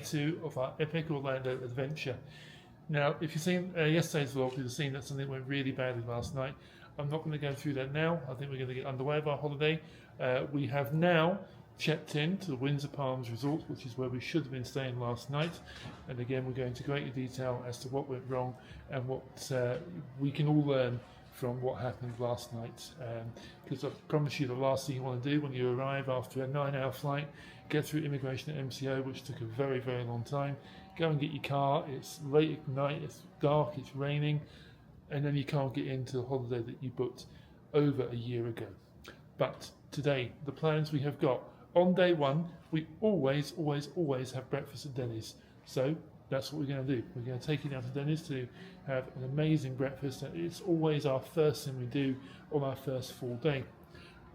2 of our epic Orlando adventure. Now, if you've seen yesterday's vlog, you've seen that something went really badly last night. I'm not going to go through that now. I think we're going to get underway with our holiday. We have now checked in to the Windsor Palms Resort, which is where we should have been staying last night. And again, we're going to greater detail as to what went wrong and what we can all learn from what happened last night. Because I promise you, the last thing you want to do when you arrive after a 9-hour flight, get through immigration at MCO, which took a very, very long time, go and get your car, it's late at night, it's dark, it's raining, and then you can't get into the holiday that you booked over a year ago. But today, the plans we have got, on day one, we always have breakfast at Denny's. So that's what we're going to do. We're going to take you down to Denny's to have an amazing breakfast. It's always our first thing we do on our first full day.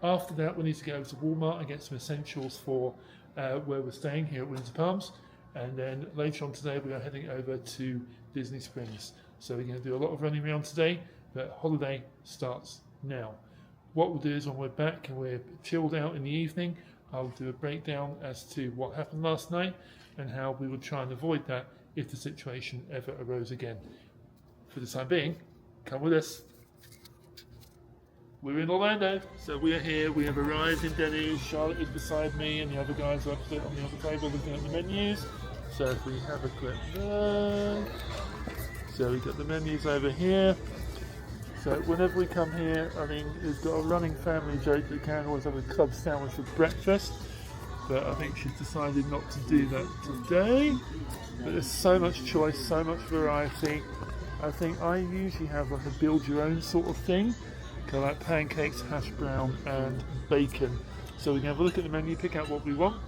After that, we need to go over to Walmart and get some essentials for where we're staying here at Windsor Palms. And then later on today, we are heading over to Disney Springs. So we're going to do a lot of running around today, but holiday starts now. What we'll do is when we're back and we're chilled out in the evening, I'll do a breakdown as to what happened last night and how we would try and avoid that if the situation ever arose again. For the time being, come with us. We're in Orlando, so we are here. We have arrived in Denny's. Charlotte is beside me, and the other guys are opposite on the other table looking at the menus. So if we have a quick look, so we've got the menus over here. So whenever we come here, I mean, we've got a running family joke that Karen always have a club sandwich for breakfast, but I think she's decided not to do that today. But there's so much choice, so much variety. I think I usually have like a build your own sort of thing, kind of like pancakes, hash brown and bacon. So we can have a look at the menu, pick out what we want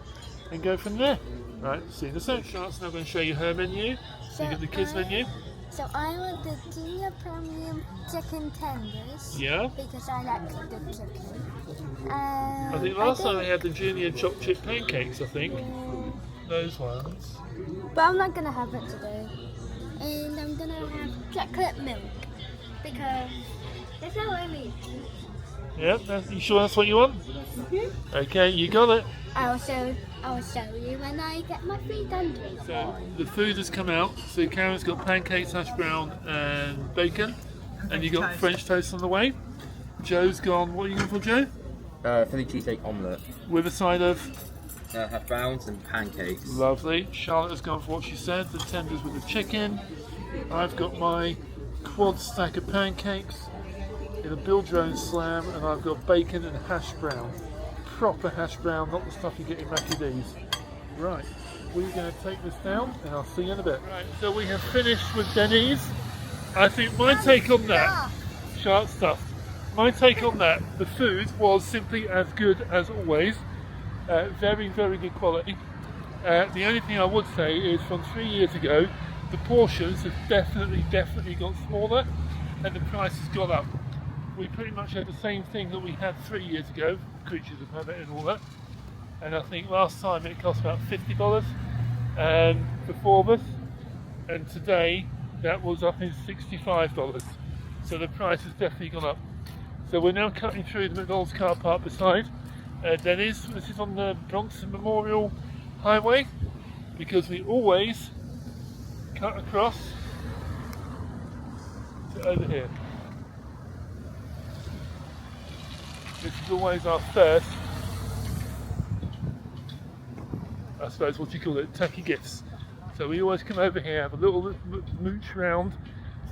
and go from there. Right, see you in a sec. Charlotte's now going to show you her menu. So you get the kids menu. So I want the junior premium chicken tenders. Yeah. Because I like the chicken. I think last time we had the junior chopped chip pancakes, I think. Those ones. But I'm not going to have it today. And I'm going to have chocolate milk. Because that's how I make it. Yeah, you sure that's what you want? Mm-hmm. Okay, you got it. I'll show you when I get my free tenders. So the food has come out. So Karen's got pancakes, hash brown and bacon. And you got French toast on the way. Joe's gone, what are you going for, Joe? Philly cheesesteak omelette. With a side of? Hash browns and pancakes. Lovely. Charlotte has gone for what she said, the tenders with the chicken. I've got my quad stack of pancakes in a build your own slam, and I've got bacon and hash brown. Proper hash brown, not the stuff you get in Mackie D's. Right, we're going to take this down and I'll see you in a bit. Right, so we have finished with Denny's. I think my take on that, Sharp stuff. My take on that, the food was simply as good as always. Very, very good quality. The only thing I would say is from 3 years ago, the portions have definitely got smaller and the price has gone up. We pretty much had the same thing that we had 3 years ago, creatures of habit and all that. And I think last time it cost about $50 for 4 of us. And today that was I think $65. So the price has definitely gone up. So we're now cutting through the McDonald's car park beside Denny's. This is on the Bronson Memorial Highway because we always cut across to over here. This is always our first, I suppose, what do you call it, tacky gifts. So we always come over here, have a little mooch round,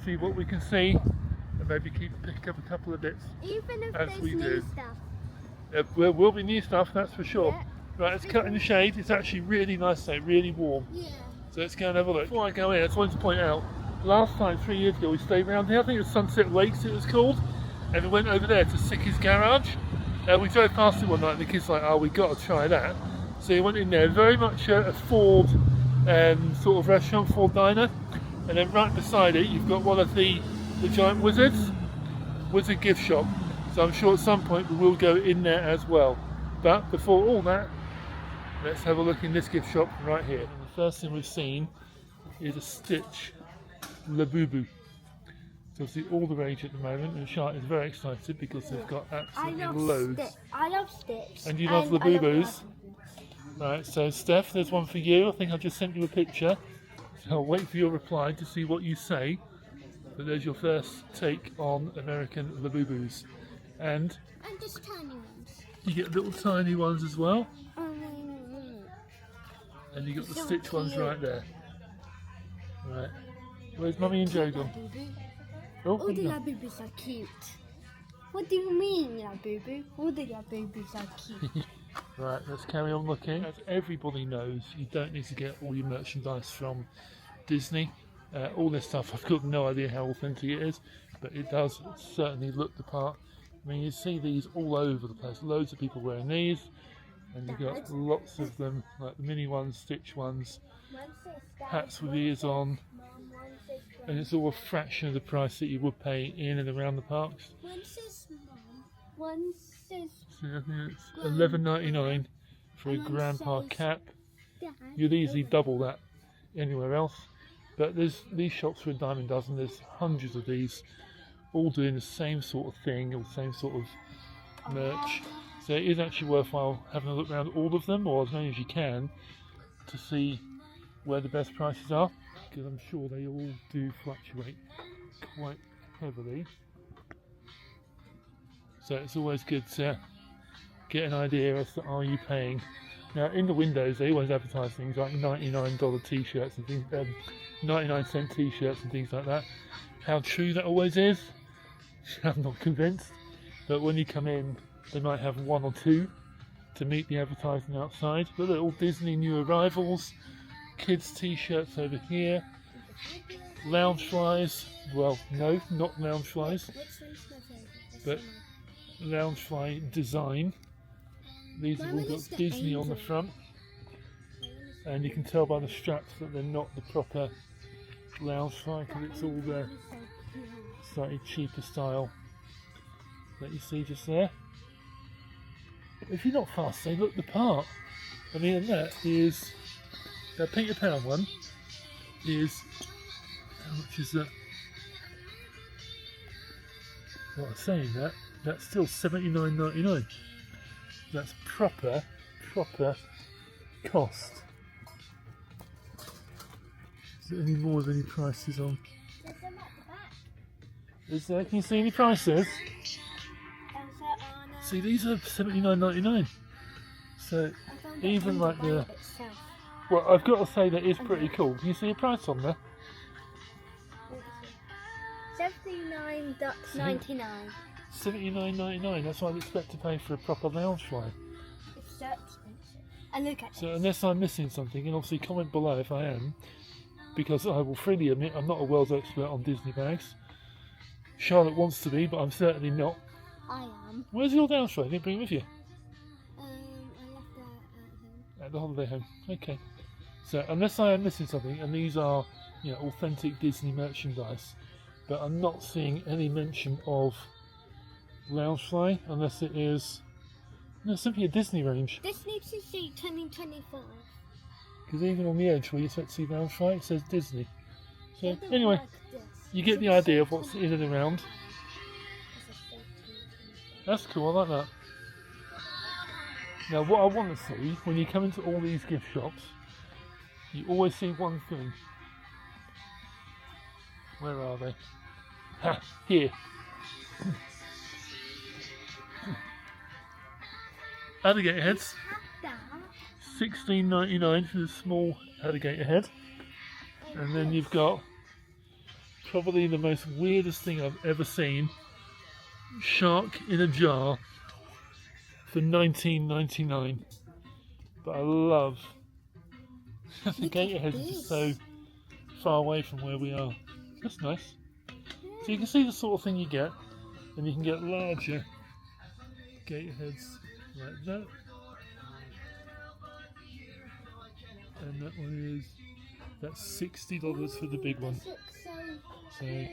see what we can see, and maybe pick up a couple of bits. Even if as there's we new do. stuff. There will be new stuff, that's for sure. Yeah. Right, let's cut in the shade. It's actually really nice today, really warm. Yeah. So let's go and have a look. Before I go in, I just wanted to point out, last time, 3 years ago, we stayed around here. I think it was Sunset Lakes it was called. And we went over there to Sicky's Garage. We drove past it one night and the kids were like, oh, we've got to try that. So we went in there, very much a Ford sort of restaurant, Ford diner. And then right beside it, you've got one of the giant Wizard gift shop. So I'm sure at some point we will go in there as well. But before all that, let's have a look in this gift shop right here. And the first thing we've seen is a Stitch Labubu. So obviously all the rage at the moment, and Charlotte is very excited because they've got absolutely loads. I love Stitch. And you love Labubus. Right, so Steph, there's one for you. I think I just sent you a picture. So I'll wait for your reply to see what you say. But there's your first take on American Labubus. And And just tiny ones. you get little tiny ones as well. Mm. And you got the So stitch ones cute. right there. Right. Where's Mummy and Joe gone? Oh, All there the you go. Labubus are cute. What do you mean, Labubu? All the Labubus are cute. Right, let's carry on looking. As everybody knows, you don't need to get all your merchandise from Disney. All this stuff, I've got no idea how authentic it is, but it does certainly look the part. I mean, you see these all over the place. Loads of people wearing these, and you've got Dad? lots of them, like the mini ones, stitch ones, One says Dad, hats with one ears says on, Mom, one says and it's all a fraction of the price that you would pay in and around the parks. One says Mom, one says So I think it's $11.99 for a And one grandpa says cap. Dad. You'd easily double that anywhere else. But there's these shops for a dime a dozen. There's hundreds of these, all doing the same sort of thing, or the same sort of merch. So it is actually worthwhile having a look around all of them, or as many as you can, to see where the best prices are, because I'm sure they all do fluctuate quite heavily. So it's always good to get an idea as to are you paying. Now in the windows they always advertise things like $99 t-shirts and things, 99-cent t-shirts and things like that. How true that always is, I'm not convinced. But when you come in, they might have one or two to meet the advertising outside. But they're all Disney new arrivals, kids t-shirts over here, lounge flies. Well, no, not lounge flies, Which one's my favourite? but lounge fly design. These have all Mine got is the Disney on the angel. front, and you can tell by the straps that they're not the proper lounge fly, because it's all the slightly cheaper style that you see just there. If you're not fast, they look the part. I mean, and that is, that Peter Pan one is, how much is that? Well, I'm saying that's still $79.99. That's proper cost. Is there any more with any prices on? There's some at the back. Is there? Can you see any prices? Elsa, Anna. See, these are $79.99. So, I found even it like on the, itself. well, I've got to say that is pretty cool. Can you see a price on there? $79.99. $79.99. That's what I'd expect to pay for a proper lounge fly. It's so expensive. And look at So, this. unless I'm missing something, and obviously comment below if I am, because I will freely admit I'm not a world's expert on Disney bags. Charlotte wants to be, but I'm certainly not. I am. Where's your lounge fly? Did you bring it with you? I left that at home. At the holiday home. Okay. So unless I am missing something, and these are, you know, authentic Disney merchandise, but I'm not seeing any mention of Loungefly, unless it is, no, simply a Disney range. This needs to say 2025. Because even on the edge where you set to see Loungefly, it says Disney. So It don't anyway, like this. you get the idea of what's in and around. That's cool. I like that. Now, what I want to see when you come into all these gift shops, you always see one thing. Where are they? Ha! Here. Alligator heads. $16.99 for the small alligator head. And then you've got probably the most weirdest thing I've ever seen. Shark in a jar for $19.99. But I love the gator heads are just so far away from where we are. That's nice. So you can see the sort of thing you get, and you can get larger gator heads like that. And that one is, that's $60 for the big one. So if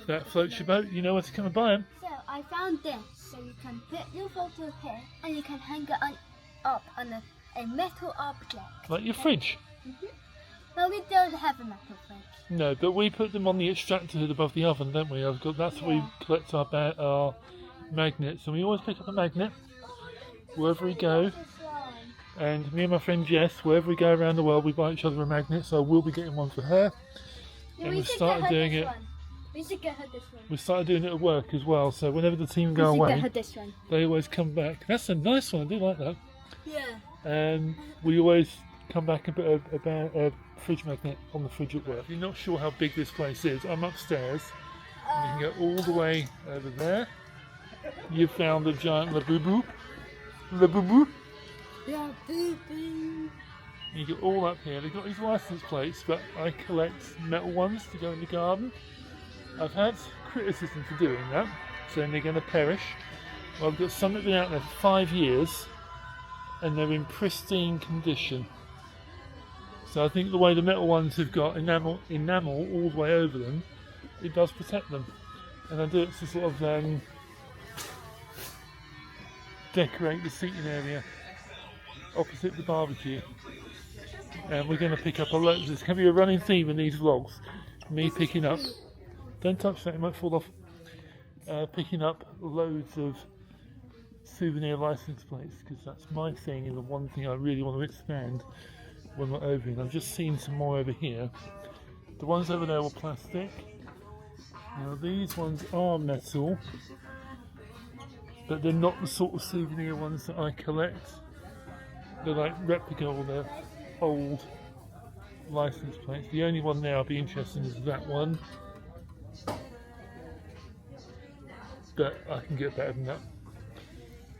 that floats your boat, you know where to come and buy them. So I found this, so you can put your photo here, and you can hang it up on a metal object. Like your fridge. But we don't have a metal fridge. No, but we put them on the extractor hood above the oven, don't we? That's where we collect our magnets, and we always pick up a magnet wherever we go. Just like And me and my friend Jess, wherever we go around the world, we buy each other a magnet, so I will be getting one for her. Yeah, And we we've should started get her doing this it. one. We should get her this one. We started doing it at work as well, so whenever the team We go should away, get her this one. they always come back. That's a nice one, I do like that. Yeah. We always come back and put a fridge magnet on the fridge at work. If you're not sure how big this place is, I'm upstairs. And you can go all the way over there. You've found the giant Labubu. Labubu. Yeah, boo-boo. You get all up here. They've got these license plates, but I collect metal ones to go in the garden. I've had criticism for doing that, saying they're going to perish. Well, I've got some that have been out there for 5 years, and they're in pristine condition. So I think the way the metal ones have got enamel all the way over them, it does protect them. And I do it to sort of decorate the seating area opposite the barbecue. And we're going to pick up a load. There's going to be a running theme in these vlogs. Me picking up, don't touch that, it might fall off. Picking up loads of souvenir license plates, because that's my thing and the one thing I really want to expand when we're over here. I've just seen some more over here. The ones over there were plastic. Now these ones are metal, but they're not the sort of souvenir ones that I collect. They're like replica, or they're old license plates. The only one there I'll be interested in is that one, but I can get better than that.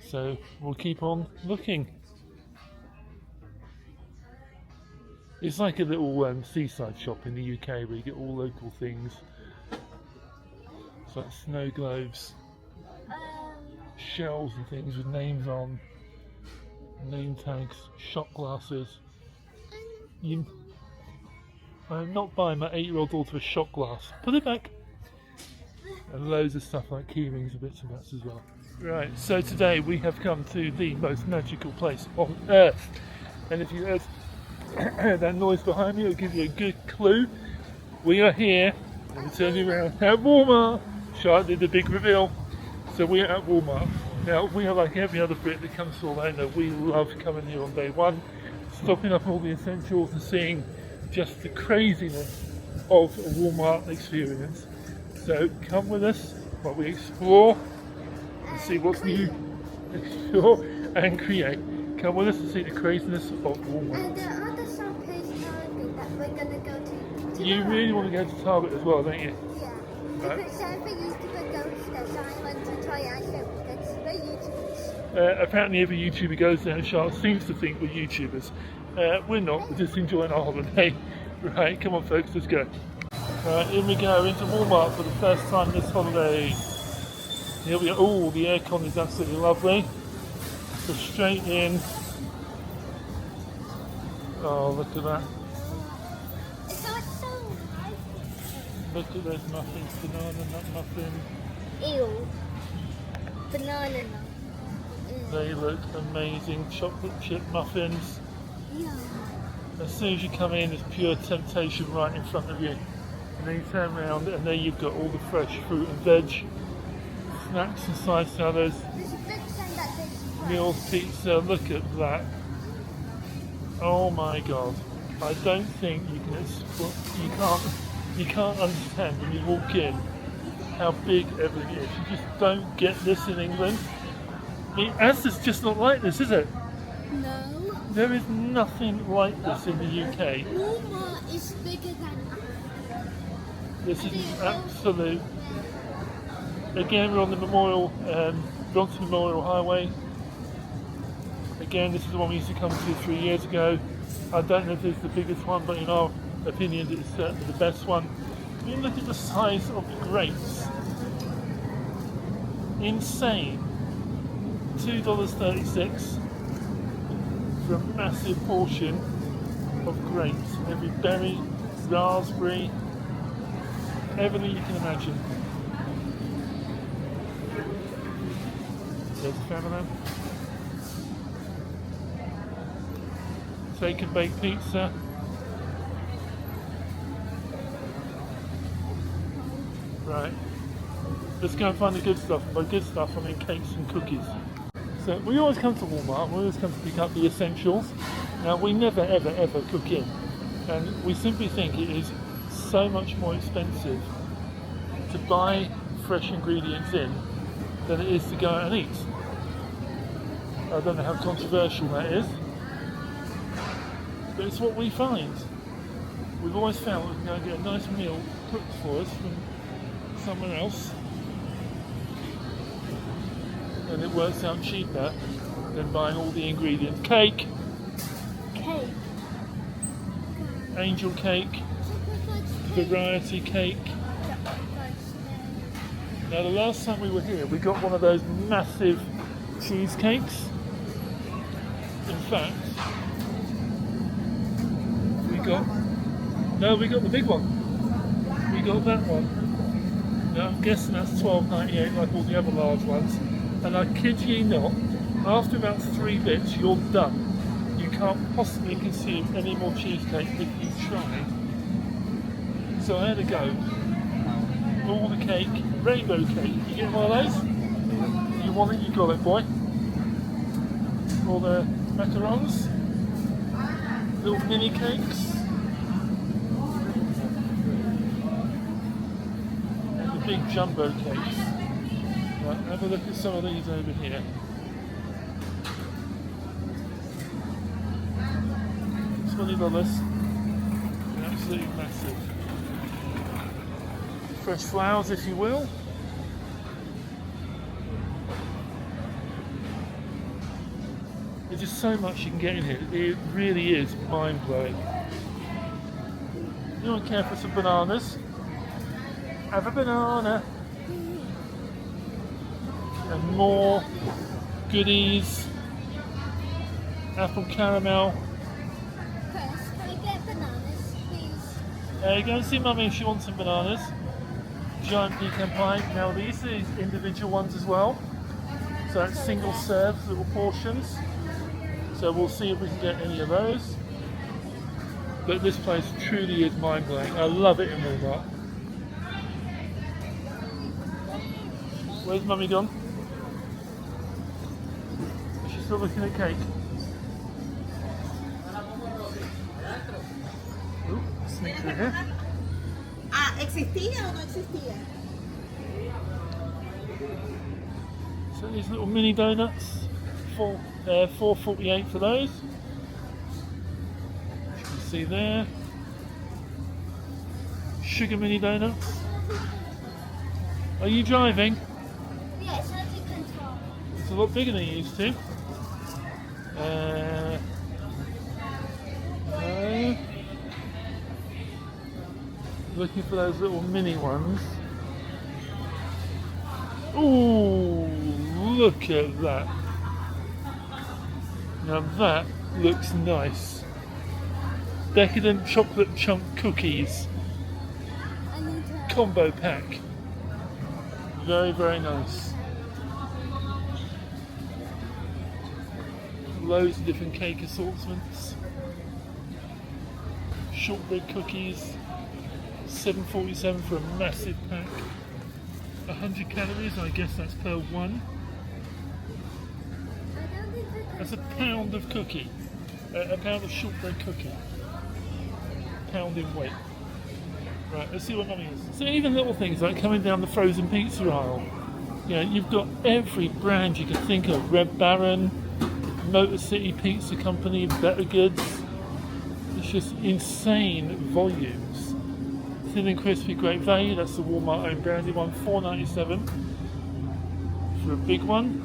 So we'll keep on looking. It's like a little seaside shop in the UK where you get all local things. It's like snow globes, shells and things with names on, name tags, shot glasses. I'm not buying my 8-year-old daughter a shot glass. Put it back. And loads of stuff like key rings and bits and bats as well. Right, so today we have come to the most magical place on earth. And if you heard that noise behind me, it'll give you a good clue. We are here, and we're turning around at Walmart. Charlotte did the big reveal. So we are at Walmart. Now, we are like every other Brit that comes to Orlando. We love coming here on day one, stocking up all the essentials and seeing just the craziness of a Walmart experience. So come with us while we explore and see what's new, explore and create. Come with us to see the craziness of Walmart. And the other shop is Target that we're going to go to. You really want to go to Target as well, don't you? Yeah. Right. Because every YouTuber goes there, so I want to try out because we're YouTubers. Apparently every YouTuber goes there and Charlotte seems to think we're YouTubers. We're not, we're just enjoying our holiday. Right, come on folks, let's go. Right, in we go, into Walmart for the first time this holiday. Here we go. Oh, the aircon is absolutely lovely. So straight in. Oh, look at that. It's so nice. Look at those muffins, banana nut muffin. Ew. Banana nut. They look amazing. Chocolate chip muffins. Yeah. As soon as you come in, there's pure temptation right in front of you. And then you turn around and there you've got all the fresh fruit and veg, snacks and side salads, There's a big sign that says fresh. meals, pizza. Look at that. Oh my god. I don't think you can you can't understand when you walk in how big everything is. You just don't get this in England. I mean, Asda's just not like this, is it? No. There is nothing like this in the UK. Walmart is bigger than us. This is absolute. Again, we're on the Bronx Memorial Highway. Again, this is the one we used to come to 3 years ago. I don't know if it's the biggest one, but in our opinion, it's certainly the best one. I mean, look at the size of the grapes. Insane. $2.36 for a massive portion of grapes. Every berry, raspberry, everything you can imagine. There's a fan of them. Take and bake pizza. Right. Let's go and find the good stuff. By good stuff, I mean cakes and cookies. So we always come to Walmart, we always come to pick up the essentials. Now we never ever ever cook in, and we simply think it is so much more expensive to buy fresh ingredients in than it is to go out and eat. I don't know how controversial that is, but it's what we find. We've always found we can go and get a nice meal cooked for us from somewhere else, and it works out cheaper than buying all the ingredients. Cake, Cake. angel cake, variety cake. Now the last time we were here we got one of those massive cheesecakes. In fact, we got the big one. We got that one. Now I'm guessing that's $12.98 like all the other large ones. And I kid you not, after about 3 bits you're done. You can't possibly consume any more cheesecake if you try. So I had to go. All the cake, rainbow cake. You get one of those? You want it, you got it, boy. All the macarons, little mini cakes, and the big jumbo cakes. Right, have a look at some of these over here. $20, absolutely massive. Fresh flowers, if you will. There's just so much you can get in here. It really is mind-blowing. You don't care for some bananas? Have a banana. And more goodies. Apple caramel. Chris, can I get bananas, please? Go and see Mummy if she wants some bananas. Giant pecan pie. Now these are individual ones as well. So that's single serve, little portions. So we'll see if we can get any of those. But this place truly is mind-blowing. I love it in Walmart. Where's Mummy gone? Is she still looking at cake? Ooh, sneak through here. ¿Existía o no existía? So these little mini donuts, $4.48 for those. As you can see there. Sugar mini donuts. Are you driving? Yes, I do control. It's a lot bigger than you used to. No. Looking for those little mini ones. Ooh, look at that. Now that looks nice. Decadent chocolate chunk cookies. I need to. Combo pack. Very, very nice. Loads of different cake assortments. Shortbread cookies. $7.47 for a massive pack. 100 calories, I guess that's per one. I don't think we can. That's a pound of cookie. A pound of shortbread cookie. Pound in weight. Right, let's see what Mummy is. So even little things like coming down the frozen pizza aisle. You know, you've got every brand you can think of. Red Baron, Motor City Pizza Company, Better Goods. It's just insane volumes. Thin and crispy, great value. That's the Walmart owned branded one, $4.97 for a big one.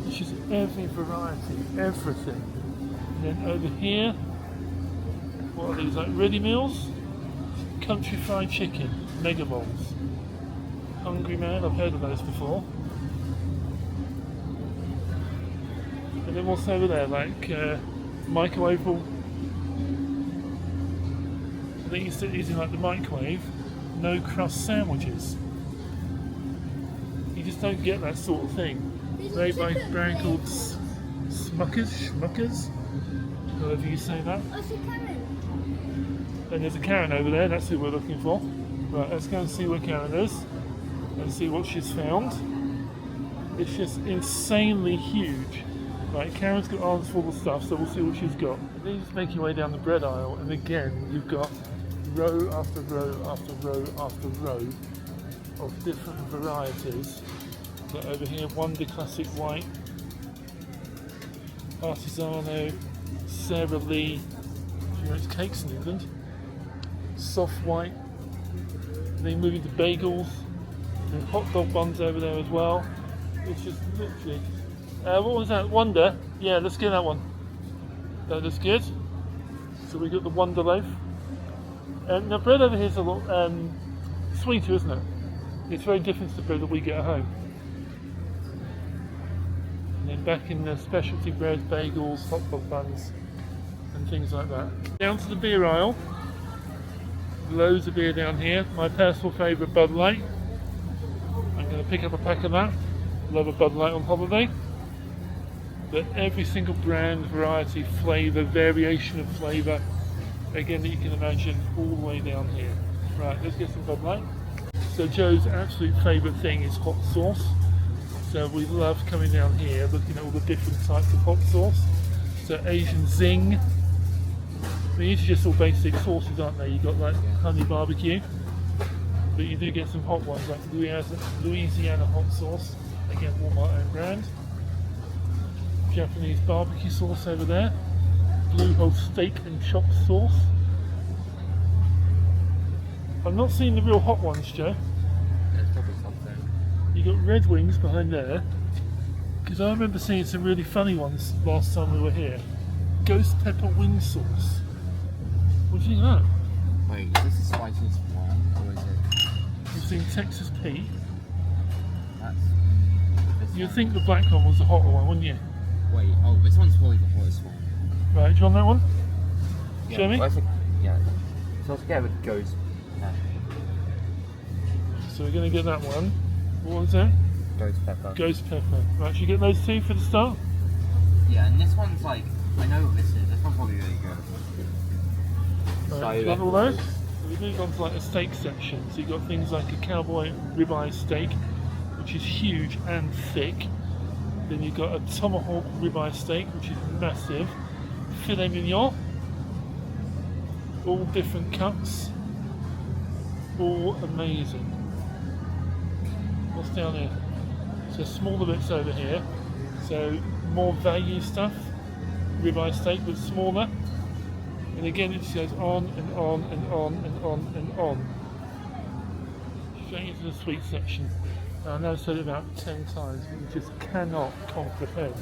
It's just every variety, everything. And then over here, what are these, like ready meals? Country fried chicken, mega bowls. Hungry Man, I've heard of those before. And then what's over there, like microwavable. I think he's using like the microwave, no crust sandwiches. You just don't get that sort of thing. Made by a brand called Schmuckers, however you say that. Oh, see Karen. And there's a Karen over there, that's who we're looking for. Right, let's go and see where Karen is. and see what she's found. It's just insanely huge. Right, Karen's got arms full of stuff, so we'll see what she's got. And then you just make your way down the bread aisle, and again, you've got row after row after row after row of different varieties. So over here, Wonder Classic White, Artisano, Sara Lee, she makes cakes in England, Soft White, and then moving to bagels, and hot dog buns over there as well. It's just literally, what was that, Wonder? Yeah, let's get that one. That looks good. So we got the Wonder Loaf. And the bread over here is a lot sweeter, isn't it? It's very different to the bread that we get at home. And then back in the specialty breads, bagels, hot dog buns, and things like that. Down to the beer aisle. Loads of beer down here. My personal favourite, Bud Light. I'm going to pick up a pack of that. Love a Bud Light on holiday. But every single brand, variety, flavour, variation of flavour, again that you can imagine, all the way down here. Right, let's get some Bud Light. So Joe's absolute favourite thing is hot sauce. So we love coming down here, looking at all the different types of hot sauce. So Asian Zing. I mean, these are just all basic sauces, aren't they? You've got like honey barbecue, but you do get some hot ones like Louisiana hot sauce. Again, Walmart own brand. Japanese barbecue sauce over there. Blue Hole steak and chop sauce. I've not seen the real hot ones, Joe. There's probably something. You got Red Wings behind there. Because I remember seeing some really funny ones last time we were here. Ghost pepper wing sauce. What do you think of that? Wait, is this the spiciest one, or is it? You've seen Texas Pete. That's. You'd think the black one was the hotter one, wouldn't you? Wait, oh, this one's probably the hottest one. Right, do you want that one? Yeah, Show me. well, yeah. So let's get with ghost. So we're going to get that one. What was that? Ghost pepper. Ghost pepper. Right, should we get those two for the start? Yeah, and this one's like, I know what this is. This one's probably really good. Right, you got all those? So we move on to like a steak section. So you've got things like a cowboy ribeye steak, which is huge and thick. Then you've got a tomahawk ribeye steak, which is massive. Filet mignon, all different cuts, all amazing. What's down here? So smaller bits over here. So more value stuff. Ribeye steak, but smaller. And again, it just goes on and on and on and on and on. Straight into the sweet section. I know I've said it about 10 times, but you just cannot comprehend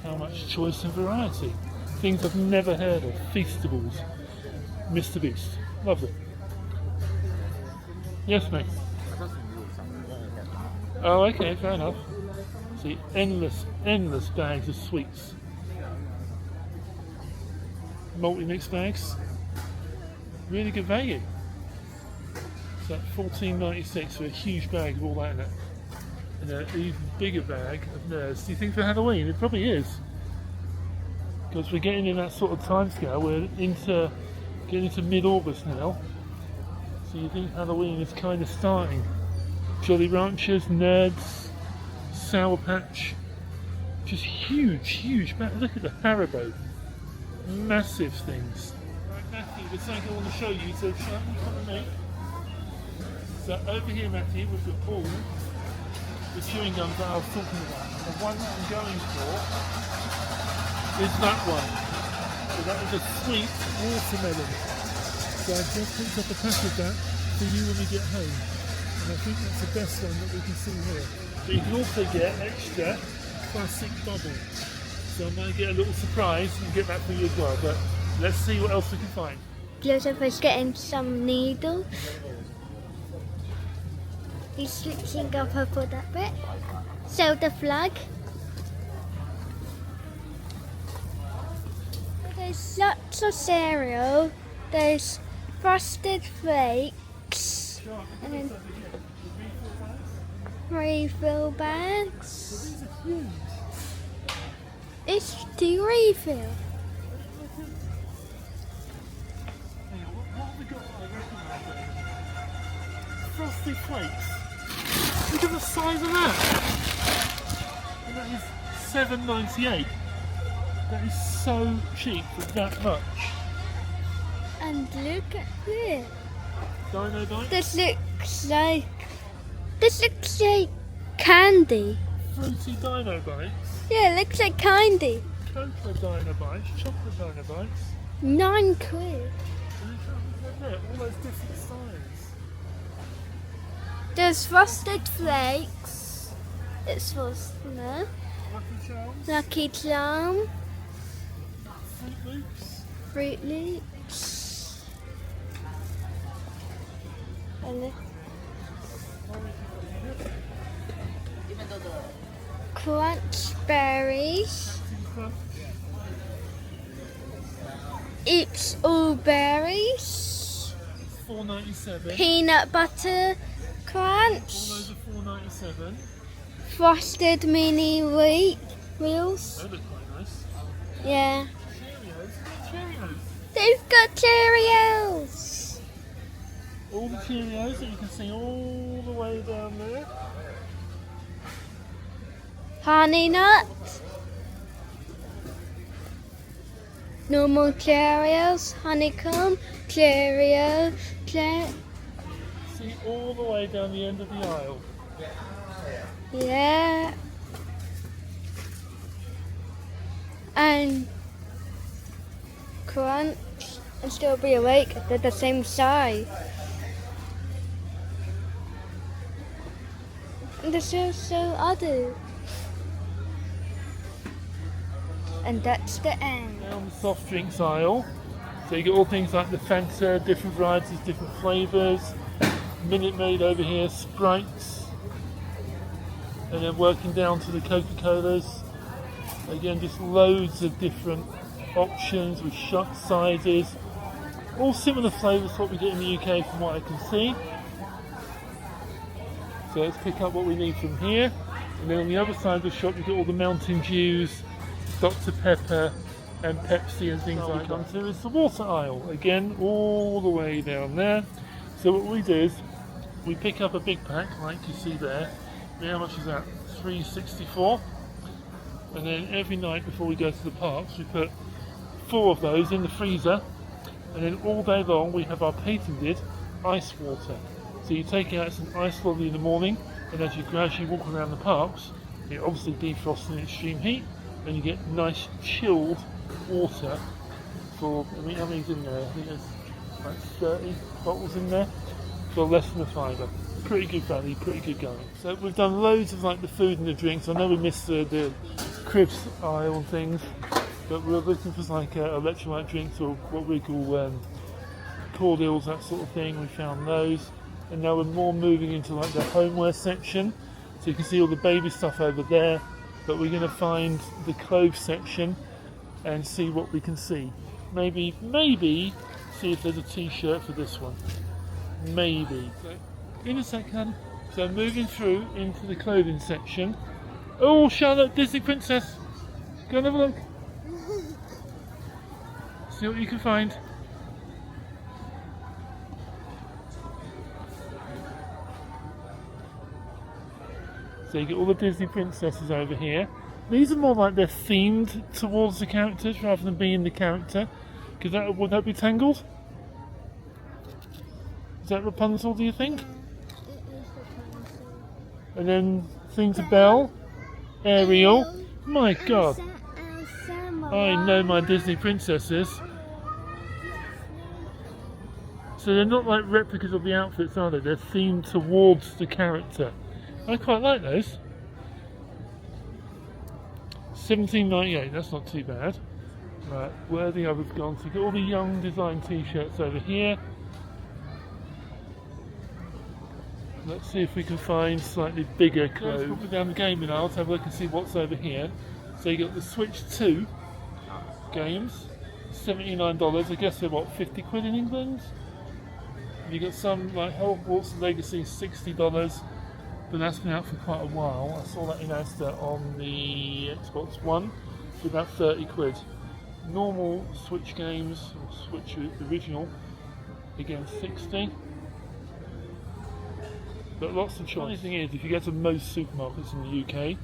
how much choice and variety. Things I've never heard of. Feastables. Mr. Beast. Lovely. Yes, mate. Oh, okay, fair enough. See, endless bags of sweets. Multi-mix bags. Really good value. So $14.96 for a huge bag of all that in it. And an even bigger bag of nerds. Do you think for Halloween? It probably is. Because we're getting in that sort of time scale. We're getting into mid-August now. So you think Halloween is kind of starting. Jolly Ranchers, Nerds, Sour Patch. Just huge bag. Look at the Haribo. Massive things. Right, Matthew, there's something I want to show you. So show me what to make. So over here, Matthew, we've got all the chewing gums that I was talking about. And the one that I'm going for is that one. So that is a sweet watermelon. So I just picked up a pack of that for you when we get home. And I think that's the best one that we can see here. But you can also get extra classic bubble. So I'm going to get a little surprise and get that for you as well. But let's see what else we can find. Joseph is getting some needles. He's switching up for that bit. So the flag. There's lots of cereal. There's Frosted Flakes. And then refill bags. It's to refill. Frosted Flakes. Look at the size of that. And that is $7.98. That is so cheap for that much. And look at this. Dino Bite. This looks like candy. Fruity Dino Bites. Yeah, it looks like candy. Cocoa Dino Bites. Chocolate Dino Bites. £9. And all those different sizes. There's Frosted Flakes. It's frosted. No? Lucky Charms. Lucky Charm. Fruit Loops. Fruit Loops. And Crunch Berries. Crunch. It's all berries. $4.97. Peanut butter All crunch. those are $4.97. Frosted mini wheels. They look quite nice. Yeah. Cheerios. Cheerios. They've got Cheerios. All the Cheerios that you can see all the way down there. Honey nut. Normal Cheerios. Honeycomb. Cheerio. See all the way down the end of the aisle. Yeah. And crunch and still be awake. They're the same size. And they're so other. And that's the end. Down the soft drinks aisle. So you get all things like the Fanta, different varieties, different flavours. Minute Maid over here, Sprites. And then working down to the Coca-Colas. Again, just loads of different options with shot sizes. All similar flavours to what we get in the UK from what I can see. So let's pick up what we need from here. And then on the other side of the shop you get all the Mountain Dews, Dr. Pepper and Pepsi and things like that. Come to is the water aisle. Again, all the way down there. So what we do is we pick up a big pack like you see there. How much is that? $3.64. And then every night before we go to the parks we put 4 of those in the freezer, and then all day long we have our patented ice water. So you take it out some ice lolly in the morning, and as you gradually walk around the parks it obviously defrosts in extreme heat and you get nice chilled water for, I mean, how many's in there? I think there's like 30 bottles in there for less than a £5. Pretty good value, pretty good going. So we've done loads of like the food and the drinks. I know we missed the cribs aisle and things, but we're looking for like electrolyte drinks or what we call cordials, that sort of thing. We found those, and now we're more moving into like the homeware section. So you can see all the baby stuff over there, but we're going to find the clothes section and see what we can see. Maybe see if there's a t-shirt for this one. Maybe. So, in a second. So moving through into the clothing section. Oh, Charlotte, Disney Princess. Go and have a look. See what you can find. So you get all the Disney princesses over here. These are more like they're themed towards the characters rather than being the character. Because would that be Tangled? Is that Rapunzel, do you think? And then things are Belle, Ariel. My God, I know my Disney princesses. So they're not like replicas of the outfits, are they? They're themed towards the character. I quite like those. $17.98, that's not too bad. Right, where are the others gone? So you've got all the young design t-shirts over here. Let's see if we can find slightly bigger clothes. Let's go down the gaming aisle to have a look and see what's over here. So you got the Switch 2 games, $79. I guess they're what, 50 quid in England? You got some like Hogwarts Legacy, $60, but that's been out for quite a while. I saw that in Asda on the Xbox One for about 30 quid. Normal Switch games, or Switch original, again 60. but lots of choice. The funny thing is, if you go to most supermarkets in the UK,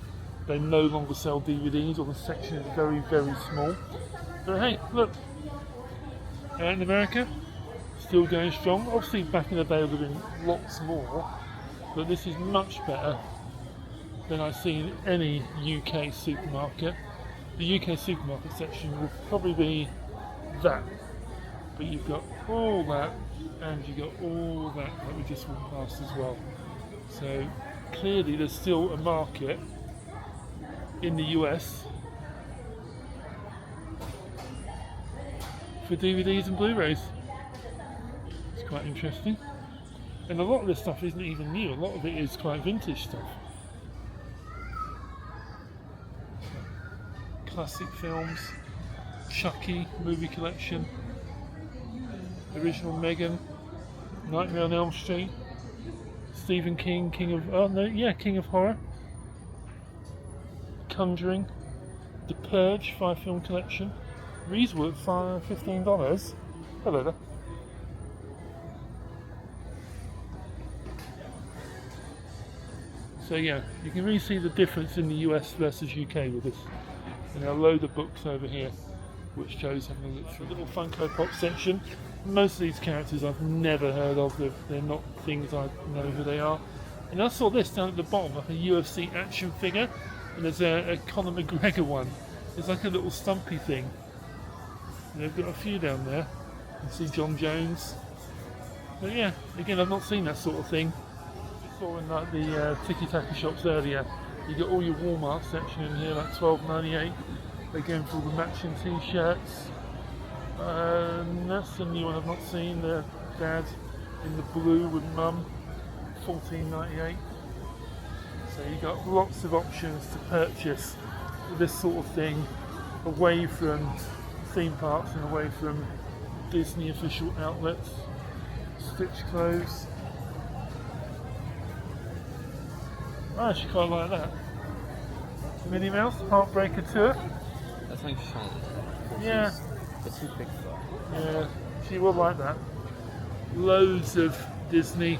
they no longer sell DVDs, or the section is very, very small. But hey, look, out in America, still going strong. Obviously back in the day there would have been lots more, but this is much better than I've seen in any UK supermarket. The UK supermarket section will probably be that, but you've got all that, and you've got all that we just went past as well. So clearly there's still a market in the US for DVDs and Blu-rays. It's quite interesting. And a lot of this stuff isn't even new, a lot of it is quite vintage stuff. Classic films, Chucky movie collection, original Megan, Nightmare on Elm Street, Stephen King, King of Horror, Conjuring, The Purge 5-film collection, Reeswood $15. Hello there. So yeah, you can really see the difference in the US versus UK with this. And a load of books over here, which shows having a look through a little Funko Pop section. Most of these characters I've never heard of, they're not things I know who they are. And I saw this down at the bottom, like a UFC action figure, and there's a Conor McGregor one. It's like a little stumpy thing. And they've got a few down there. You can see John Jones. But yeah, again, I've not seen that sort of thing. Before in like the tiki-taka shops earlier, you get all your Walmart section in here, like $12.98. They're going for all the matching t-shirts. That's the new one I've not seen. The dad in the blue with mum, $14.98. So you got lots of options to purchase this sort of thing away from theme parks and away from Disney official outlets. Stitch clothes. I actually quite like that. Minnie Mouse, Heartbreaker Tour. That's like Charlotte. Yeah. It's too big for her. Yeah, she would like that. Loads of Disney.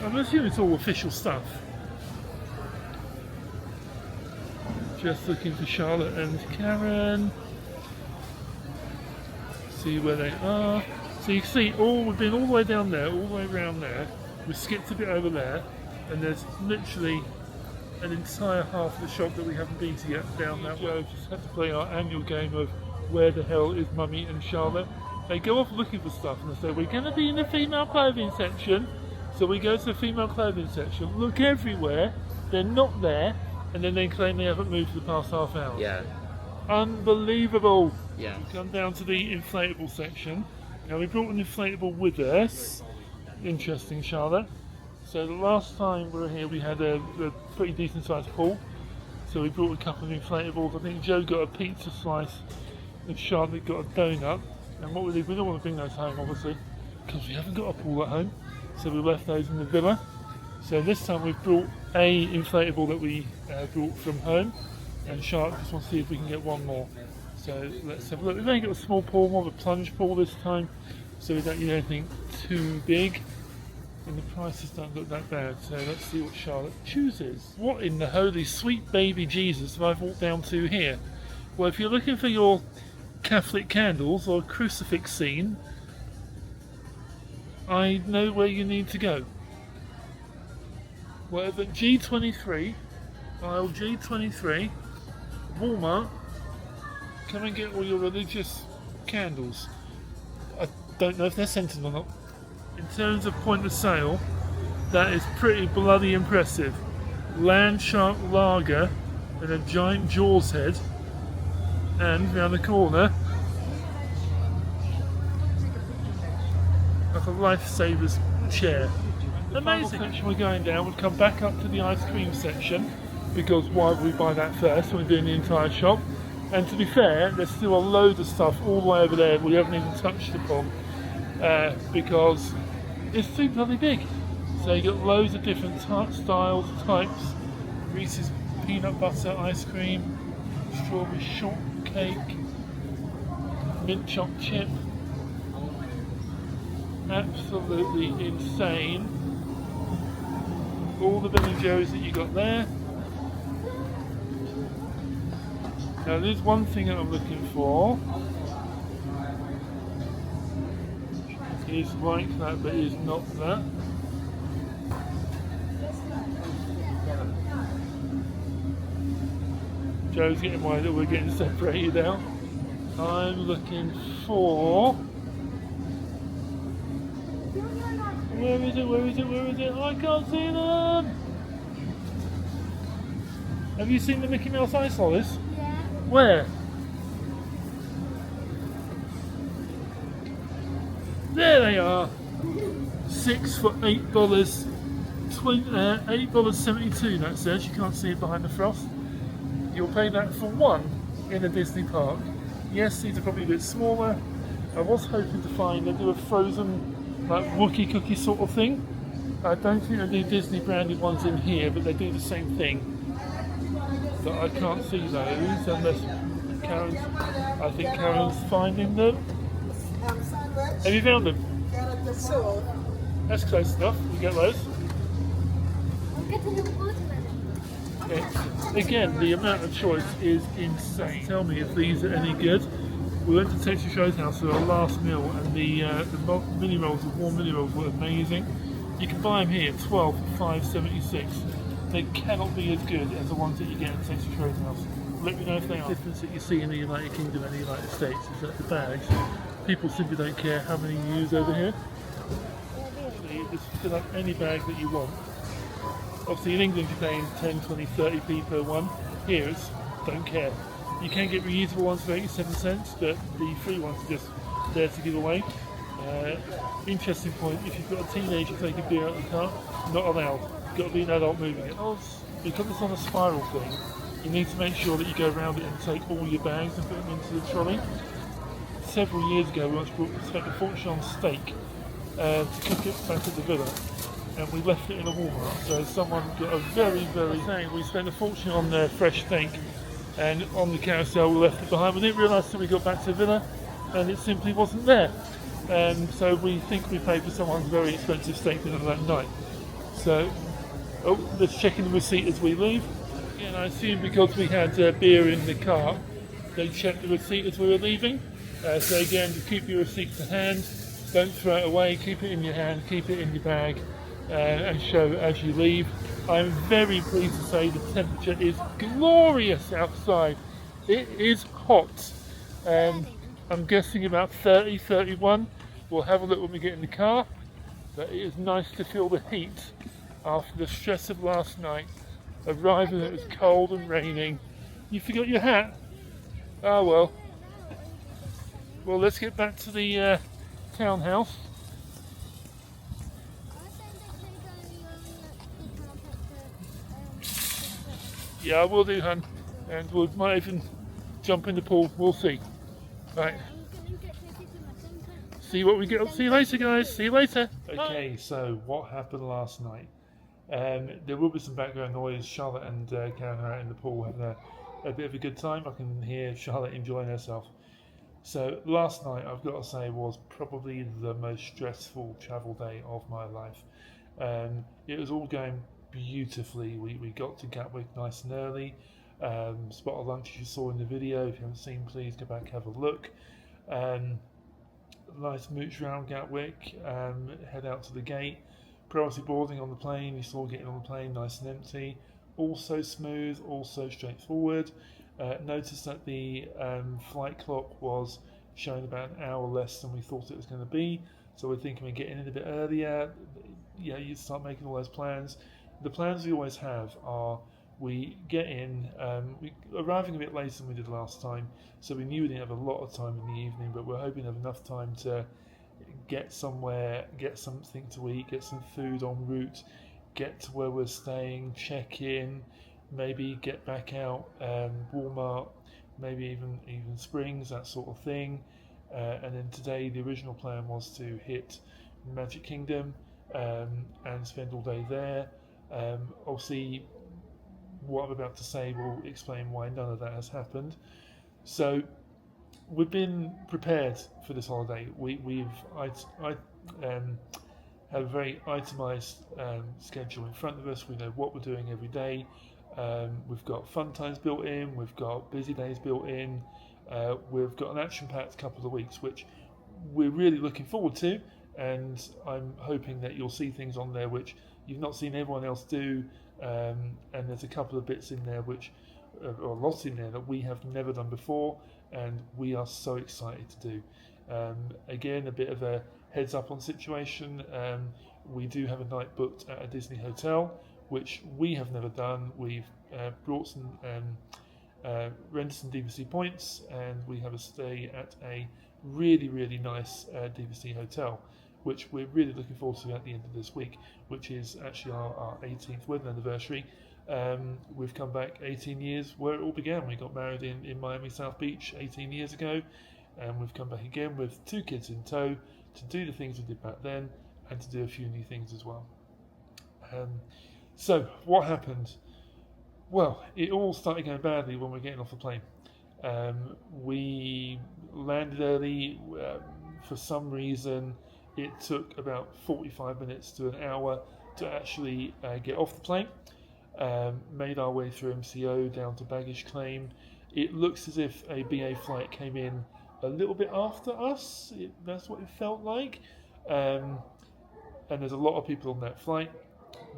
I'm assuming it's all official stuff. Just looking for Charlotte and Karen. See where they are. So you can see we've been all the way down there, all the way around there. We skipped a bit over there, and there's literally an entire half of the shop that we haven't been to yet down that way. We just had to play our annual game of where the hell is Mummy and Charlotte. They go off looking for stuff and they say, we're going to be in the female clothing section. So we go to the female clothing section, look everywhere, they're not there, and then they claim they haven't moved for the past half hour. Yeah. Unbelievable. Yeah. Come down to the inflatable section. Now we brought an inflatable with us. Interesting, Charlotte. So the last time we were here we had a pretty decent sized pool. So we brought a couple of inflatables. I think Joe got a pizza slice and Charlotte got a donut. And what we did, we don't want to bring those home obviously, because we haven't got a pool at home. So we left those in the villa. So this time we've brought a inflatable that we brought from home. And Charlotte just wants to see if we can get one more. So let's have a look. We've only got a small pool, more of a plunge pool this time. So we don't need anything too big. And the prices don't look that bad. So let's see what Charlotte chooses. What in the holy sweet baby Jesus have I walked down to here? Well, if you're looking for your Catholic candles or crucifix scene, I know where you need to go. We're at G23, aisle G23, Walmart. Come and get all your religious candles. I don't know if they're scented or not. In terms of point of sale, that is pretty bloody impressive. Land Shark Lager and a giant Jaws head, and round the corner, like a Lifesavers chair. Amazing. The section we're going down, we'll come back up to the ice cream section, because why would we buy that first when we're doing the entire shop? And to be fair, there's still a load of stuff all the way over there we haven't even touched upon, because it's too bloody big. So you got loads of different styles, types. Reese's peanut butter ice cream, strawberry shortcake, mint chocolate chip. Absolutely insane. all the Ben and Jerry's that you got there. Now there's one thing that I'm looking for. Is like that, but is not that. Joe's getting worried that we're getting separated out. I'm looking for... Where is it? Where is it? Where is it? I can't see them! Have you seen the Mickey Mouse ice lollies? Yeah. Where? There they are! 6 for $8. $8.72 that says. You can't see it behind the frost. You'll pay that for one in a Disney park. Yes, these are probably a bit smaller. I was hoping to find they do a frozen like Wookie cookie sort of thing. I don't think they do Disney branded ones in here, but they do the same thing. But I can't see those unless Karen's. I think Karen's finding them. Sandwich. Have you found them? Carrot and soul. That's close enough. We get those. I'm getting the watermelon. Again, the amount of choice is insane. Tell me if these are any good. We went to Texas Show's house for our last meal, and the mini rolls, the warm mini rolls, were amazing. You can buy them here, 12 for $5.76. They cannot be as good as the ones that you get at Texas Show's house. Let me know if they are. The difference that you see in the United Kingdom and the United States is that the bags, people simply don't care how many you use over here. So you just fill up any bag that you want. Obviously in England you're paying 10, 20, 30p per one. Here it's don't care. You can get reusable ones for 87 cents, but the free ones are just there to give away. Interesting point, if you've got a teenager taking beer out of the car, not allowed. You've got to be an adult moving it. Because it's on a spiral thing, you need to make sure that you go around it and take all your bags and put them into the trolley. Several years ago we once spent a fortune on steak to cook it back at the villa, and we left it in a Walmart. So someone got a very saying we spent a fortune on their fresh steak, and on the carousel we left it behind. We didn't realise until we got back to the villa, and it simply wasn't there. So we think we paid for someone's very expensive steak dinner that night. So, let's check in the receipt as we leave. And I assume because we had beer in the car, they checked the receipt as we were leaving. So again, just keep your receipt to hand. Don't throw it away. Keep it in your hand. Keep it in your bag. And show as you leave. I'm very pleased to say the temperature is glorious outside. It is hot. I'm guessing about 30, 31. We'll have a look when we get in the car. But it is nice to feel the heat after the stress of last night. Arriving, it was cold and raining. You forgot your hat? Oh well. Well, let's get back to the townhouse. Yeah, I will do, hun. And we might even jump in the pool. We'll see. Right. See what we get up. See you later, guys. See you later. Okay, so what happened last night? There will be some background noise. Charlotte and Karen are out in the pool having a bit of a good time. I can hear Charlotte enjoying herself. So last night, I've got to say, was probably the most stressful travel day of my life. It was all going beautifully. We got to Gatwick nice and early. Spot of lunch you saw in the video. If you haven't seen, please go back and have a look. Nice mooch around Gatwick. Head out to the gate. Priority boarding on the plane. You saw getting on the plane nice and empty. Also smooth. Also straightforward. Noticed that the flight clock was showing about an hour less than we thought it was going to be. So we're thinking we're getting in a bit earlier. Yeah, you start making all those plans. The plans we always have are we get in, arriving a bit later than we did last time, so we knew we didn't have a lot of time in the evening, but we're hoping to have enough time to get somewhere, get something to eat, get some food en route, get to where we're staying, check in, maybe get back out, Walmart, maybe even Springs, that sort of thing. And then today the original plan was to hit Magic Kingdom and spend all day there. Obviously, what I'm about to say will explain why none of that has happened. So we've been prepared for this holiday. I have a very itemised schedule in front of us. We know what we're doing every day. We've got fun times built in, we've got busy days built in, we've got an action-packed couple of weeks, which we're really looking forward to, and I'm hoping that you'll see things on there which you've not seen everyone else do, and there's a couple of bits in there which, or lots in there that we have never done before, and we are so excited to do. Again, a bit of a heads up on situation. We do have a night booked at a Disney hotel, which we have never done. We've brought some, rented some DVC points, and we have a stay at a really, really nice DVC hotel, which we're really looking forward to at the end of this week, which is actually our 18th wedding anniversary. We've come back 18 years where it all began. We got married in Miami South Beach 18 years ago, and we've come back again with 2 kids in tow to do the things we did back then and to do a few new things as well. So what happened? Well, it all started going badly when we were getting off the plane. We landed early. For some reason, it took about 45 minutes to an hour to actually get off the plane. Made our way through MCO down to baggage claim. It looks as if a BA flight came in a little bit after us. That's what it felt like. And there's a lot of people on that flight.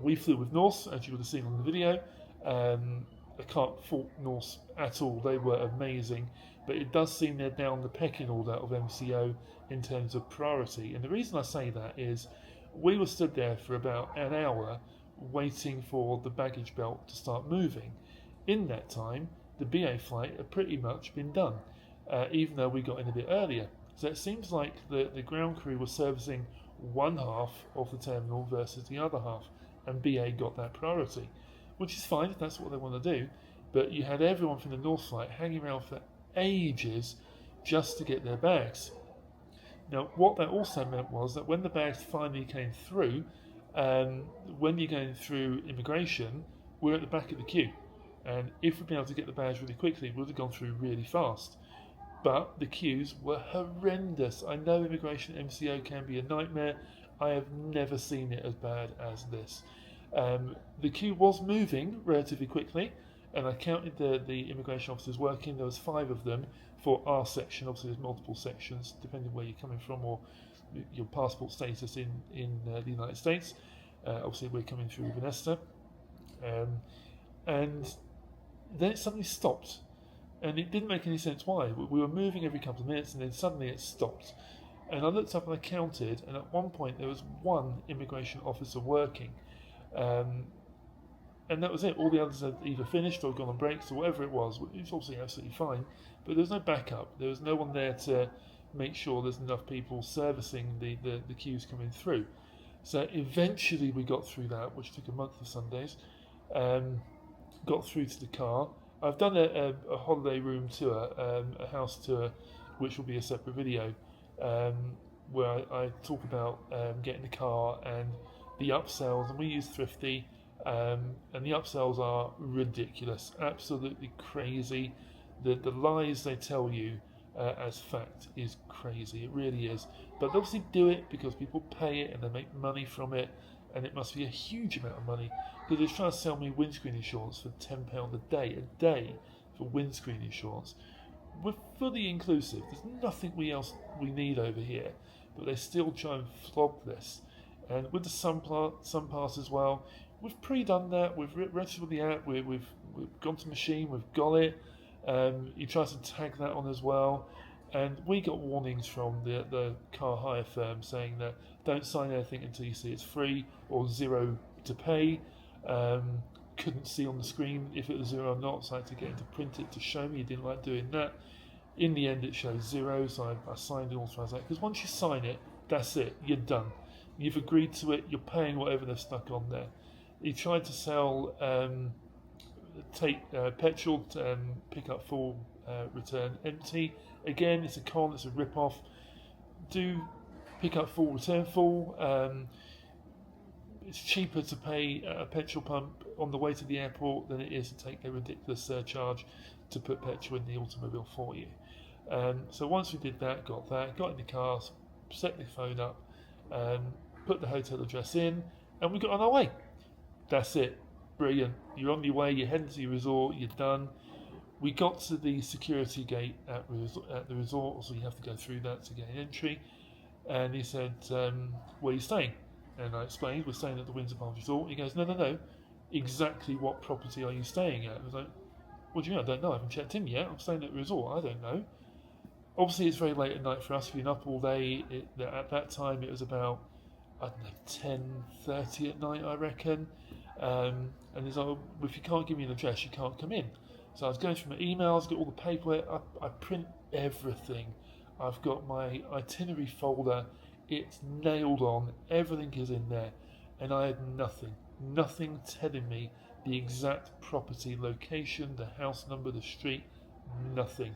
We flew with Norse, as you would have seen on the video. I can't fault Norse at all. They were amazing. But it does seem they're down the pecking order of MCO in terms of priority. And the reason I say that is we were stood there for about an hour waiting for the baggage belt to start moving. In that time, the BA flight had pretty much been done, even though we got in a bit earlier. So it seems like the ground crew was servicing one half of the terminal versus the other half, and BA got that priority, which is fine if that's what they want to do. But you had everyone from the North flight hanging around for ages just to get their bags. Now, what that also meant was that when the bags finally came through, when you're going through immigration, we're at the back of the queue. And if we'd been able to get the bags really quickly, we would have gone through really fast. But the queues were horrendous. I know immigration MCO can be a nightmare. I have never seen it as bad as this. The queue was moving relatively quickly, and I counted the immigration officers working. There was 5 of them for our section. Obviously there's multiple sections depending where you're coming from or your passport status in the United States. Obviously we're coming through Vanessa, and then it suddenly stopped, and it didn't make any sense why. We were moving every couple of minutes, and then suddenly it stopped. And I looked up and I counted, and at one point there was 1 immigration officer working, and that was it. All the others had either finished or gone on breaks or whatever it was. It was obviously absolutely fine, but there was no backup. There was no one there to make sure there's enough people servicing the queues coming through. So eventually we got through that, which took a month of Sundays. Got through to the car. I've done a holiday room tour, a house tour, which will be a separate video, where I talk about getting the car and the upsells, and we use Thrifty, and the upsells are ridiculous, absolutely crazy. The lies they tell you as fact is crazy, it really is. But they obviously do it because people pay it and they make money from it, and it must be a huge amount of money, because they're trying to sell me windscreen insurance for £10 a day for windscreen insurance. We're fully inclusive, there's nothing else we need over here, but they still try and flog this. And with the Sun Pass as well, we've pre-done that, we've registered with the app, we've gone to machine, we've got it. He tries to tag that on as well, and we got warnings from the car hire firm saying that don't sign anything until you see it's free or zero to pay. Couldn't see on the screen if it was zero or not, so I had to get him to print it to show me. He didn't like doing that. In the end it shows 0, so I signed and authorised that, because once you sign it, that's it, you're done. You've agreed to it, you're paying whatever they've stuck on there. He tried to sell take petrol, pick up full, return empty. Again, it's a con, it's a rip-off. Do pick up full, return full. It's cheaper to pay at a petrol pump on the way to the airport than it is to take a ridiculous surcharge to put petrol in the automobile for you. So once we did that, got in the car, set the phone up, put the hotel address in, and we got on our way. That's it. Brilliant. You're on your way, you're heading to your resort, you're done. We got to the security gate at the resort, so you have to go through that to gain entry. And he said, where are you staying? And I explained, we're staying at the Windsor Palms Resort. He goes, no. Exactly what property are you staying at? I was like, what do you mean? I don't know. I haven't checked in yet. I'm staying at the resort. I don't know. Obviously, it's very late at night for us. We've been up all day. At that time, it was about, I don't know, 10:30 at night, I reckon. And he's like, well, if you can't give me an address, you can't come in. So I was going through my emails, got all the paperwork. I print everything. I've got my itinerary folder. It's nailed on. Everything is in there. And I had nothing telling me the exact property location, the house number, the street, nothing.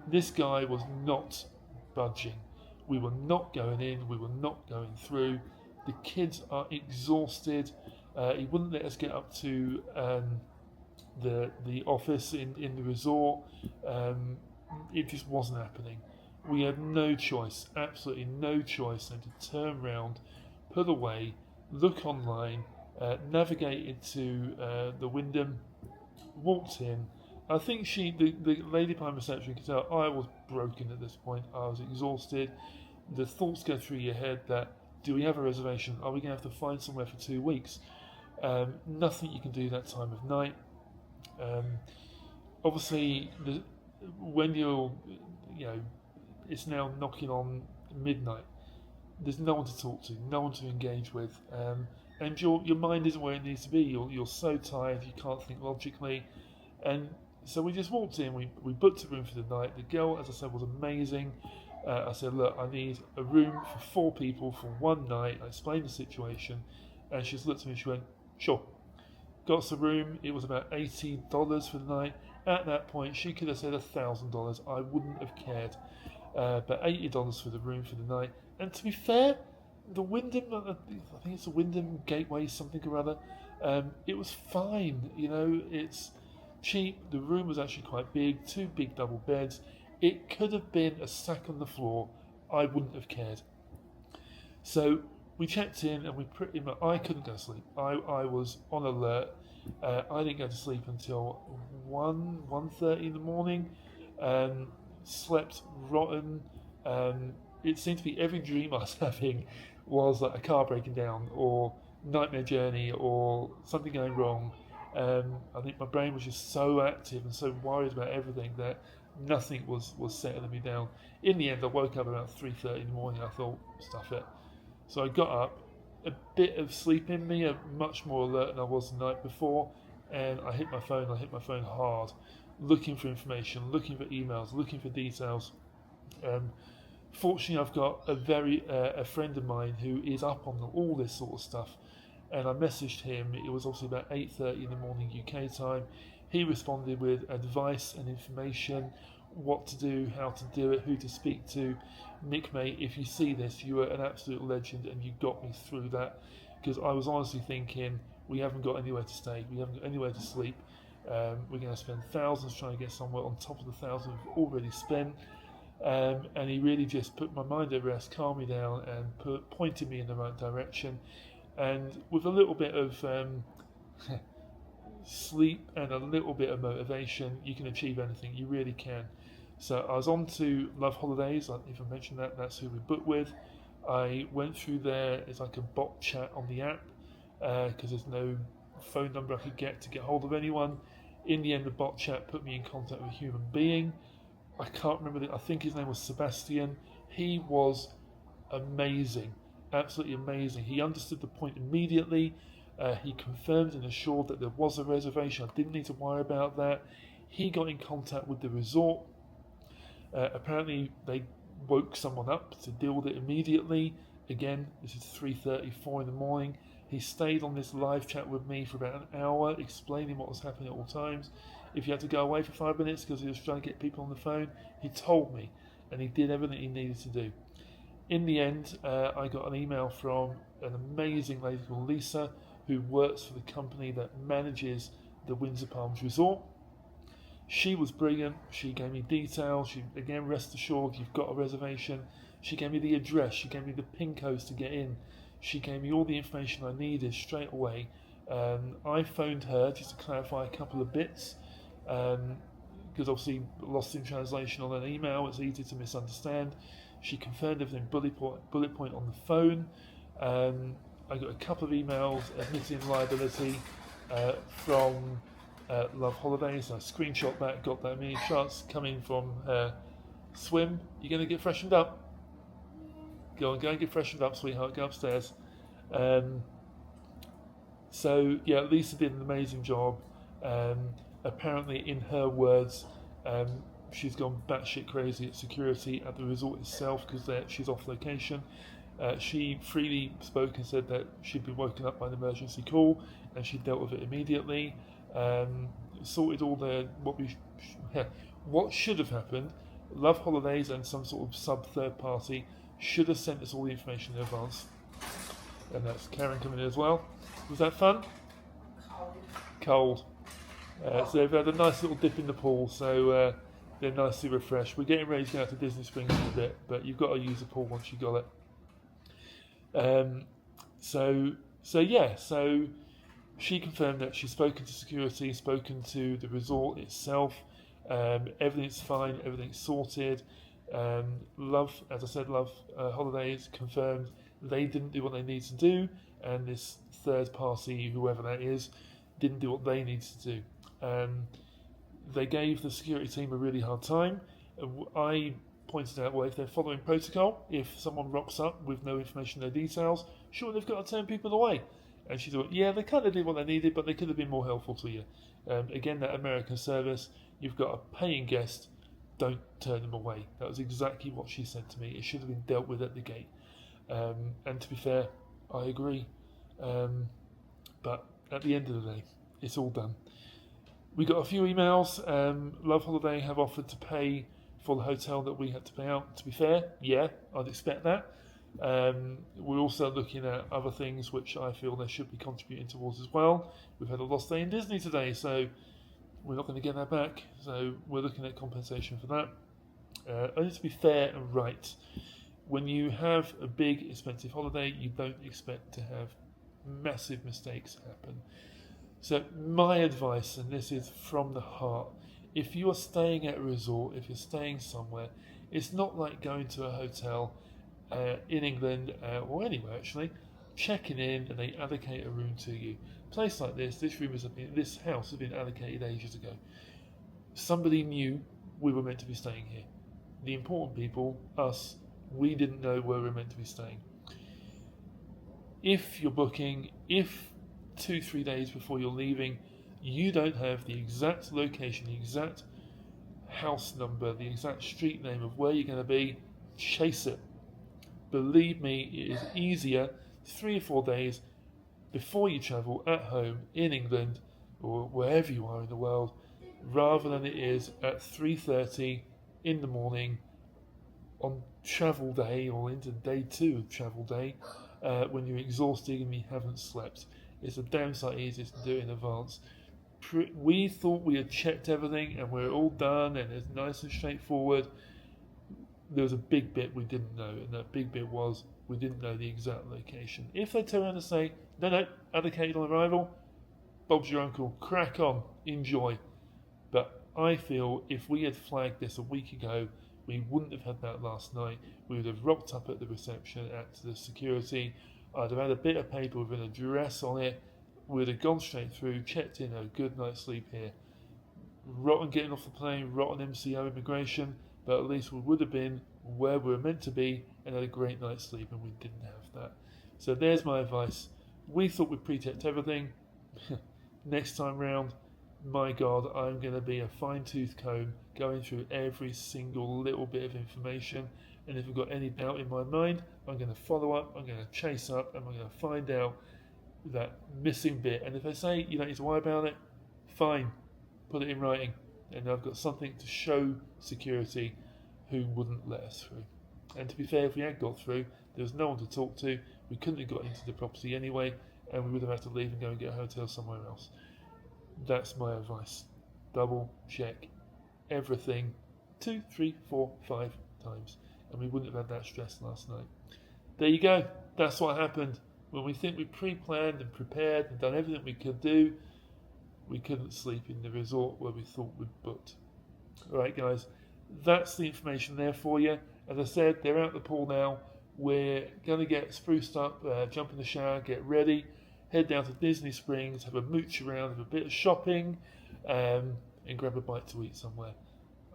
This guy was not budging. We were not going in, we were not going through. The kids are exhausted. He wouldn't let us get up to the office in the resort. It just wasn't happening. We had no choice, absolutely no choice, than to turn around, put away, look online, navigate into the Wyndham, walked in. I think the lady behind reception could tell I was broken at this point. I was exhausted. The thoughts go through your head that, do we have a reservation? Are we going to have to find somewhere for 2 weeks? Nothing you can do that time of night. Obviously, when it's now knocking on midnight, there's no one to talk to, no one to engage with, and your mind isn't where it needs to be. You're so tired, you can't think logically, and so we just walked in. We booked a room for the night. The girl, as I said, was amazing. I said, look, I need a room for 4 people for 1 night. I explained the situation, and she just looked at me and she went, sure. Got us a room. It was about $80 for the night. At that point, she could have said $1,000. I wouldn't have cared. But $80 for the room for the night. And to be fair, the Wyndham, I think it's a Wyndham Gateway something or other, it was fine. It's cheap. The room was actually quite big, 2 big double beds. It could have been a sack on the floor. I wouldn't have cared. So we checked in, and I couldn't go to sleep. I was on alert. I didn't go to sleep until 1:30 in the morning. Slept rotten. It seemed to be every dream I was having was like a car breaking down, or nightmare journey, or something going wrong. I think my brain was just so active and so worried about everything that nothing was settling me down. In the end, I woke up about 3:30 in the morning. I thought, stuff it. So I got up, a bit of sleep in me, much more alert than I was the night before, and I hit my phone hard, looking for information, looking for emails, looking for details. Fortunately, I've got a friend of mine who is up on all this sort of stuff, and I messaged him. It was obviously about 8:30 in the morning UK time. He responded with advice and information, what to do, how to do it, who to speak to. Nick, mate, if you see this, you are an absolute legend, and you got me through that, because I was honestly thinking, we haven't got anywhere to stay, we haven't got anywhere to sleep. We're going to spend thousands trying to get somewhere on top of the thousands we've already spent. And he really just put my mind at rest, calmed me down, and pointed me in the right direction. And with a little bit of sleep and a little bit of motivation, you can achieve anything. You really can. So I was on to Love Holidays. If I mentioned that, that's who we booked with. I went through there. It's like a bot chat on the app, because there's no phone number I could get hold of anyone. In the end, the bot chat put me in contact with a human being. I can't remember. I think his name was Sebastian. He was amazing, absolutely amazing. He understood the point immediately. He confirmed and assured that there was a reservation. I didn't need to worry about that. He got in contact with the resort. Apparently, they woke someone up to deal with it immediately. Again, this is 3:34 in the morning. He stayed on this live chat with me for about an hour, explaining what was happening at all times. If he had to go away for 5 minutes because he was trying to get people on the phone, he told me, and he did everything he needed to do. In the end, I got an email from an amazing lady called Lisa, who works for the company that manages the Windsor Palms Resort. She was brilliant. She gave me details. She, again, rest assured, you've got a reservation. She gave me the address. She gave me the PIN codes to get in. She gave me all the information I needed straight away. I phoned her just to clarify a couple of bits, because obviously lost in translation on an email, it's easy to misunderstand. She confirmed everything bullet point on the phone. I got a couple of emails admitting liability from Love Holidays. I screenshot that, got that many shots coming from swim. You're going to get freshened up? Go and get freshened up, sweetheart. Go upstairs. So yeah, Lisa did an amazing job. Apparently, in her words, she's gone batshit crazy at security at the resort itself because she's off location. She freely spoke and said that she'd been woken up by an emergency call and she dealt with it immediately. Sorted all the what should have happened. Love Holidays and some sort of sub third party should have sent us all the information in advance. And that's Karen coming in as well. Was that fun? Cold. So they've had a nice little dip in the pool, so they're nicely refreshed. We're getting ready to go out to Disney Springs in a bit, but you've got to use the pool once you got it. So she confirmed that she's spoken to security, spoken to the resort itself. Everything's fine, everything's sorted. Love Holidays confirmed they didn't do what they needed to do, and this third party, whoever that is, didn't do what they needed to do. They gave the security team a really hard time. I pointed out, well, if they're following protocol, if someone rocks up with no information, no details, sure, they've got to turn people away. And she thought, yeah, they kind of did what they needed, but they could have been more helpful to you. Again, that American service, you've got a paying guest, don't turn them away. That was exactly what she said to me. It should have been dealt with at the gate. And to be fair, I agree. But at the end of the day, it's all done. We got a few emails. Love Holiday have offered to pay for the hotel that we had to pay out. To be fair, yeah, I'd expect that. We're also looking at other things which I feel they should be contributing towards as well. We've had a lost day in Disney today, so we're not going to get that back. So we're looking at compensation for that. Only to be fair and right. When you have a big, expensive holiday, you don't expect to have massive mistakes happen. So my advice, and this is from the heart, if you are staying at a resort, if you're staying somewhere, it's not like going to a hotel in England or anywhere actually, checking in and they allocate a room to you. A place like this house has been allocated ages ago. Somebody knew we were meant to be staying here. The important people, us, we didn't know where we were meant to be staying. If you're booking, if 2-3 days before you're leaving, you don't have the exact location, the exact house number, the exact street name of where you're going to be, chase it. Believe me, it is easier 3 or 4 days before you travel at home in England or wherever you are in the world, rather than it is at 3:30 in the morning on travel day or into day 2 of travel day, when you're exhausted and you haven't slept. It's a damn sight easier to do it in advance. We thought we had checked everything and we're all done and it's nice and straightforward. There was a big bit we didn't know, and that big bit was we didn't know the exact location. If they turn around and say, no, allocated on arrival, Bob's your uncle, crack on, enjoy. But I feel if we had flagged this a week ago, we wouldn't have had that last night. We would have rocked up at the reception, at the security. I'd have had a bit of paper with an address on it. We'd have gone straight through, checked in, a good night's sleep here. Rotten getting off the plane, rotten MCO immigration, but at least we would have been where we were meant to be and had a great night's sleep, and we didn't have that. So there's my advice. We thought we'd pre-checked everything. Next time round, my God, I'm going to be a fine-tooth comb going through every single little bit of information, and if I've got any doubt in my mind, I'm going to follow up, I'm going to chase up, and I'm going to find out that missing bit. And if they say you don't need to worry about it, fine, put it in writing, and I've got something to show security who wouldn't let us through. And to be fair, if we had got through, there was no one to talk to, we couldn't have got into the property anyway, and we would have had to leave and go and get a hotel somewhere else. That's my advice. Double check everything 2, 3, 4, 5 times, and we wouldn't have had that stress last night. There you go. That's what happened. when we think we pre-planned and prepared and done everything we could do, we couldn't sleep in the resort where we thought we'd booked. Alright guys, that's the information there for you. As I said, they're out the pool now. We're going to get spruced up, jump in the shower, get ready, head down to Disney Springs, have a mooch around, have a bit of shopping, and grab a bite to eat somewhere.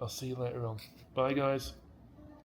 I'll see you later on. Bye guys.